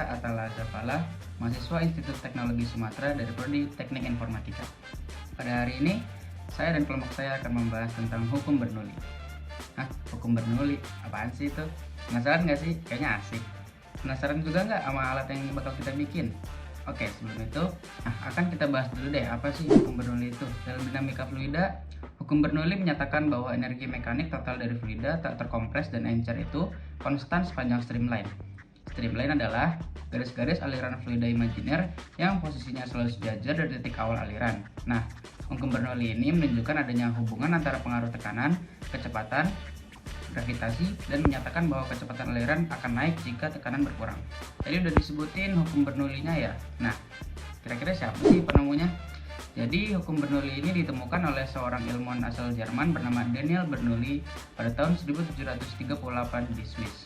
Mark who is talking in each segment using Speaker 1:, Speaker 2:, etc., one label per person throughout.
Speaker 1: saya Atala Zafala, mahasiswa Institut Teknologi Sumatera dari Prodi Teknik Informatika. Pada hari ini, saya dan kelompok saya akan membahas tentang hukum Bernoulli. Hukum Bernoulli, apaan sih itu? Penasaran nggak sih? Kayaknya asik. Penasaran juga nggak sama alat yang bakal kita bikin? Oke, sebelum itu, akan kita bahas dulu deh apa sih hukum Bernoulli itu. Dalam dinamika fluida, hukum Bernoulli menyatakan bahwa energi mekanik total dari fluida tak terkompres dan encer itu konstan sepanjang streamline. Streamline adalah garis-garis aliran fluida imajiner yang posisinya selalu sejajar dari titik awal aliran. Nah, hukum Bernoulli ini menunjukkan adanya hubungan antara pengaruh tekanan, kecepatan, gravitasi, dan menyatakan bahwa kecepatan aliran akan naik jika tekanan berkurang. Jadi udah disebutin hukum Bernoulli-nya ya. Nah, kira-kira siapa sih penemunya? Jadi hukum Bernoulli ini ditemukan oleh seorang ilmuwan asal Jerman bernama Daniel Bernoulli pada tahun 1738 di Swiss.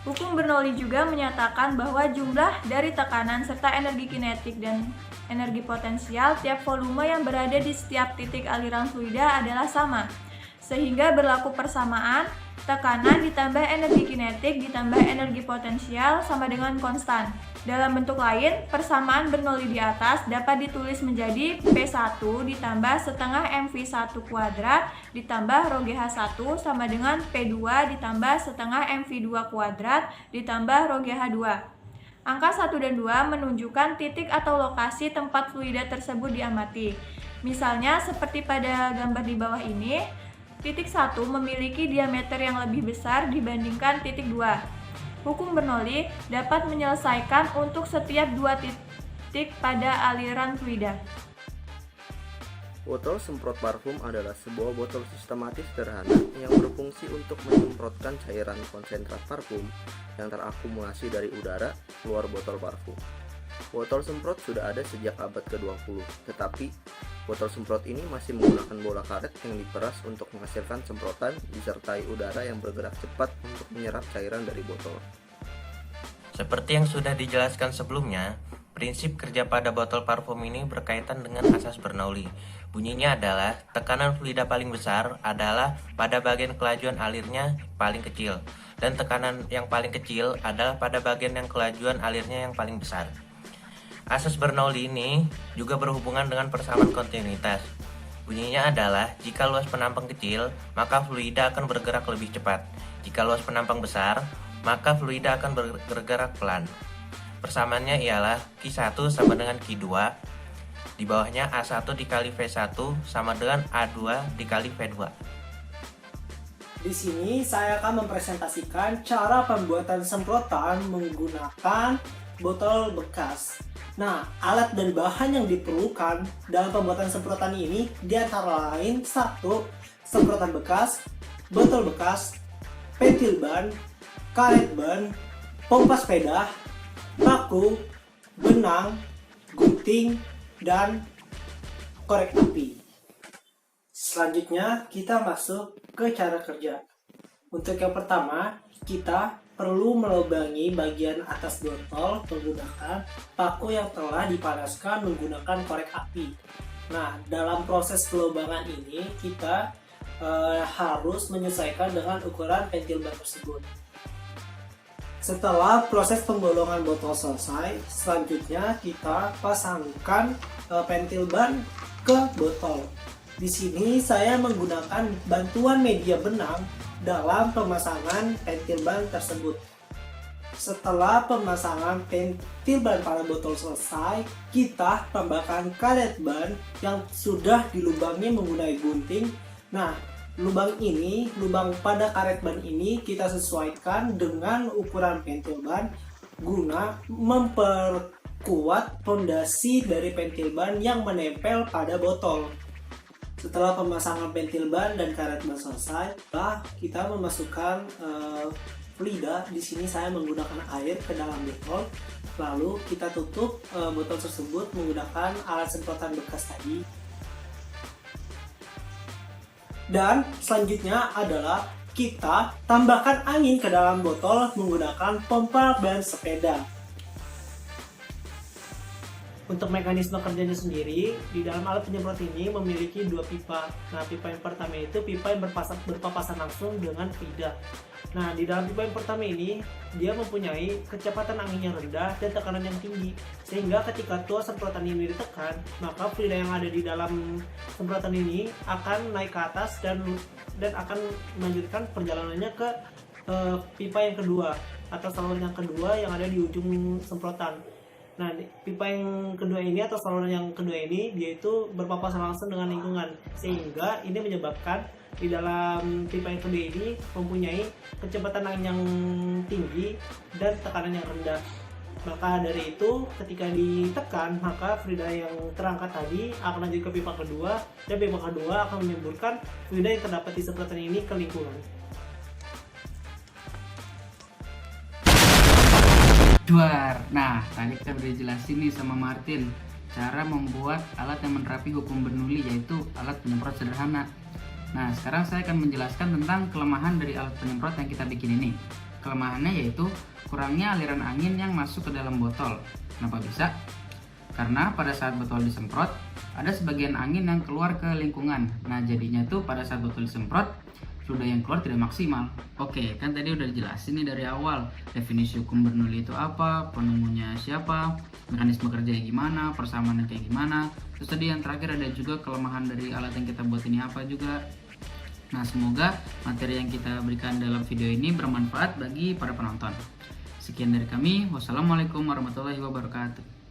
Speaker 2: Hukum Bernoulli juga menyatakan bahwa jumlah dari tekanan serta energi kinetik dan energi potensial tiap volume yang berada di setiap titik aliran fluida adalah sama. Sehingga berlaku persamaan, tekanan ditambah energi kinetik ditambah energi potensial sama dengan konstan. Dalam bentuk lain, persamaan Bernoulli di atas dapat ditulis menjadi P1 ditambah setengah MV1 kuadrat ditambah rho GH1 sama dengan P2 ditambah setengah MV2 kuadrat ditambah rho GH2. Angka 1 dan 2 menunjukkan titik atau lokasi tempat fluida tersebut diamati. Misalnya seperti pada gambar di bawah ini, titik 1 memiliki diameter yang lebih besar dibandingkan titik 2. Hukum Bernoulli dapat menyelesaikan untuk setiap dua titik pada aliran fluida.
Speaker 3: Botol semprot parfum adalah sebuah botol sistematis sederhana yang berfungsi untuk menyemprotkan cairan konsentrat parfum yang terakumulasi dari udara keluar botol parfum. Botol semprot sudah ada sejak abad ke-20, tetapi botol semprot ini masih menggunakan bola karet yang diperas untuk menghasilkan semprotan disertai udara yang bergerak cepat untuk menyerap cairan dari botol.
Speaker 4: Seperti yang sudah dijelaskan sebelumnya, prinsip kerja pada botol parfum ini berkaitan dengan asas Bernoulli. Bunyinya adalah tekanan fluida paling besar adalah pada bagian kelajuan alirnya paling kecil, dan tekanan yang paling kecil adalah pada bagian yang kelajuan alirnya yang paling besar. Asas Bernoulli ini juga berhubungan dengan persamaan kontinuitas. Bunyinya adalah jika luas penampang kecil, maka fluida akan bergerak lebih cepat. Jika luas penampang besar, maka fluida akan bergerak pelan. Persamaannya ialah Q1 sama dengan Q2. Di bawahnya A1 dikali V1 sama dengan A2 dikali V2.
Speaker 5: Di sini saya akan mempresentasikan cara pembuatan semprotan menggunakan botol bekas. Nah, alat dan bahan yang diperlukan dalam pembuatan semprotan ini diantara lain 1. Semprotan bekas, botol bekas, pentil ban, karet ban, pompa sepeda, paku, benang, gunting, dan korek api. Selanjutnya kita masuk ke cara kerja. Untuk yang pertama, kita perlu melubangi bagian atas botol menggunakan paku yang telah dipanaskan menggunakan korek api. Nah, dalam proses pelubangan ini kita harus menyesuaikan dengan ukuran pentil ban tersebut. Setelah proses pembolongan botol selesai, selanjutnya kita pasangkan pentil ban ke botol. Di sini saya menggunakan bantuan media benang dalam pemasangan pentil ban tersebut. Setelah pemasangan pentil ban pada botol selesai, kita tambahkan karet ban yang sudah dilubangi menggunakan gunting. Nah, lubang pada karet ban ini kita sesuaikan dengan ukuran pentil ban guna memperkuat fondasi dari pentil ban yang menempel pada botol. Setelah pemasangan pentil ban dan karet ban selesai, kita memasukkan fluida. Di sini saya menggunakan air ke dalam botol. Lalu kita tutup botol tersebut menggunakan alat semprotan bekas tadi. Dan selanjutnya adalah kita tambahkan angin ke dalam botol menggunakan pompa ban sepeda. Untuk mekanisme kerjanya sendiri, di dalam alat penyemprot ini memiliki dua pipa. Nah, pipa yang pertama itu pipa yang berpapasan langsung dengan fluida. Nah, di dalam pipa yang pertama ini, dia mempunyai kecepatan angin yang rendah dan tekanan yang tinggi. Sehingga ketika tuas semprotan ini ditekan, maka fluida yang ada di dalam semprotan ini akan naik ke atas dan akan melanjutkan perjalanannya ke pipa yang kedua atau saluran yang kedua yang ada di ujung semprotan. Nah, pipa yang kedua ini atau saluran yang kedua ini dia itu berpapasan langsung dengan lingkungan, sehingga ini menyebabkan di dalam pipa yang kedua ini mempunyai kecepatan angin yang tinggi dan tekanan yang rendah. Maka dari itu ketika ditekan, maka fluida yang terangkat tadi akan lanjut ke pipa kedua, dan pipa kedua akan menyemburkan fluida yang terdapat di semprotan ini ke lingkungan.
Speaker 1: Duar. Nah, tadi kita udah jelasin nih sama Martin cara membuat alat yang menerapi hukum Bernoulli, yaitu alat penyemprot sederhana. Nah, sekarang saya akan menjelaskan tentang kelemahan dari alat penyemprot yang kita bikin ini. Kelemahannya yaitu kurangnya aliran angin yang masuk ke dalam botol. Kenapa bisa? Karena pada saat botol disemprot, ada sebagian angin yang keluar ke lingkungan. Nah, jadinya tuh pada saat botol disemprot, fluida yang keluar tidak maksimal. Oke, kan tadi udah dijelasin nih dari awal definisi hukum Bernoulli itu apa, penemunya siapa, mekanisme kerjanya gimana, persamaannya kayak gimana. Terus tadi yang terakhir ada juga kelemahan dari alat yang kita buat ini apa juga. Nah, semoga materi yang kita berikan dalam video ini bermanfaat bagi para penonton. Sekian dari kami. Wassalamualaikum warahmatullahi wabarakatuh.